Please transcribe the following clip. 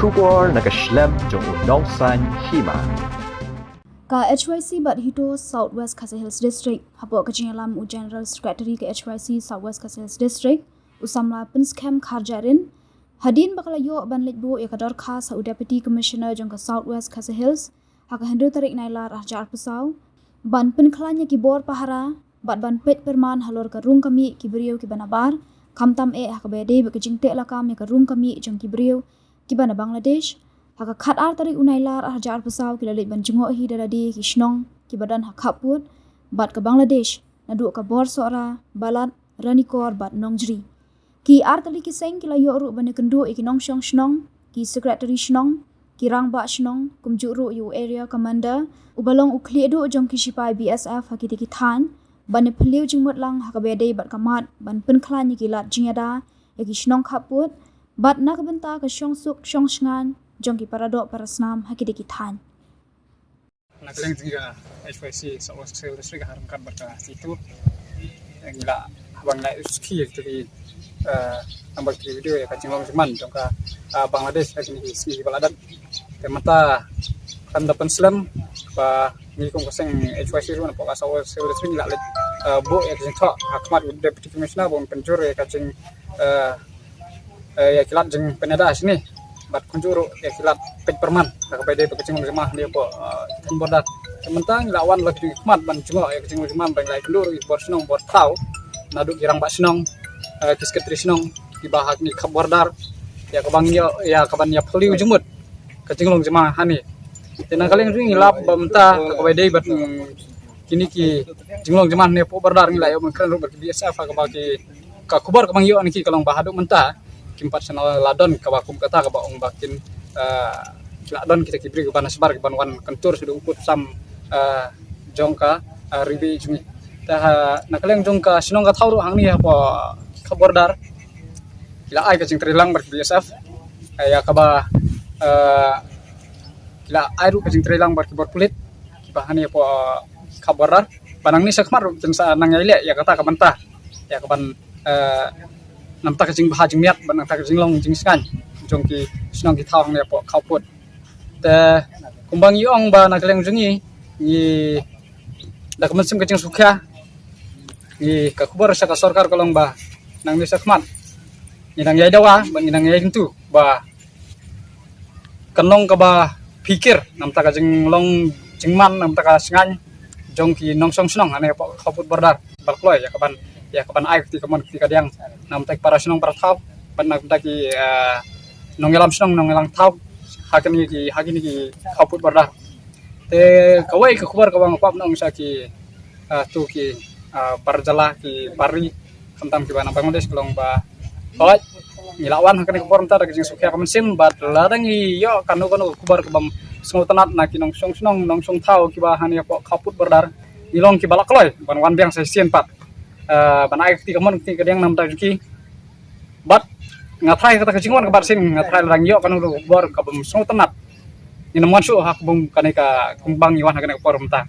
Shubor Nagaslem Jong Nongsan Hima. Ka HYC Bat Hito Southwest Khasi Hills District Hapo Kajingalam U General Secretary ke HYC Southwest Khasi Hills District Usamla Pinscam Kharjarin Hadin Bakalayo Ban Litbo Yakador Khas U Deputy Commissioner Jong ke Southwest Khasi Hills Haka Hendro Tarik Nailar Ahjar Pesau Ban Penklanya Kibor Pahara Bat Ban Pet Perman Halor ke Rung Kami Kibrio Kibanabar Kamtam Hakabede Bakajing Tek Lakam Yaka Rung Kami Jong Kibrio Kibana Bangladesh Haka khat ar tarik unailar ahjar pesau kilalik banjungo hi daradi kishnong kibadan hakaput bat ke Bangladesh nadu ka bor sora balat ranikor bat nongjri ki ar tali kiseng kilayo ru bane kendu ikinong shong shnong ki secretary shnong ki rangba shnong kumju ru yu area commander ubalong ukli edu jong kishipai BSF hakiti ki than bane phliu jingmot lang hakabede bat kamat ban penklan kilat jingada yaki shnong khaput bat nakabenta ka shong suk shong shngan Jongki paradok para senam hakidi kitan. Nakling juga HYC Southwest District harumkan berkah situ yang gila abang naik ski itu di nampak di video ya kacing long cuman jongka Bangladesh lagi ski baladan temata kan dapat Islam ba ngikong koseng HYC ru nampak Southwest District gila bo ya kacing tok hakmat Deputy Commissioner bom pencur ya kacing ya kilat jeng peneda sini bat kunjuru ya kilat pej perman kakapede bekecing jemaah dia po tembodat sementang lawan lagi hikmat ban cuma ya kecing jemaah bang lai kendur bor senong bor tau nadu girang bak senong kisketri senong di bahag ni kabordar ya kabang ya kaban ya peliu jemut kecing long jemaah hani tena kali ring lap bamta kakapede bat kini ki jinglong jemaah ne po bordar ngilai yo mengkan ru BSF kabaki kakubar kabang yo niki kalong bahaduk mentah kimpat senal ladon kabakum kata kabang bakin ladon kita kibri keban sebar keban wan kentur sudah ukut sam jongka ribi jumi tah nakaleng jongka sinong ka thauru hangni apa kabordar kila ai kacing terilang ber BSF ya kaba kila ai ru kacing terilang ber kibor kulit bahani apa kabordar panang ni sakmar jensa nang ile ya kata kabantah ya kaban nampak kacing bahajing miat ban nampak kacing long jing skan jongki sinong ki thawang ne po khawput te kumbang yong ba nakaleng jungi ni dak mensim kacing sukha ni ka kubar sa ka sarkar kolong ba nang ni sakmat ni nang yai dawa ban ni nang yai tentu ba kanong ka ba pikir nampak kacing long jingman nampak ka singan jongki nongsong sinong ane po khawput bordar balkloy ya kapan air ti kaman ti kadang nam tek para sinong para thau pan nak taki nongelam sinong nongelang thau hakini ki khaput barda te kawai ke khubar kawang pap nong saki tu ki parjala ki pari kamtam ki bana Bangladesh kelong ba kolaj ngilawan hakini khubar mta dak jing sukya kaman sim bat ladang yo kanu khubar kabam sengo tanat na ki nongsong sinong nongsong thau ki ba hani po khaput bardar ilong ki balak loy ban wan biang sai sien pat banai ketika mon ketika yang nam tajki bat ngatrai kata kecingwan kabar sin ngatrai lang yo kan bor kabum sung tenat ni naman su hak bum kaneka kumbang iwan hakana por mta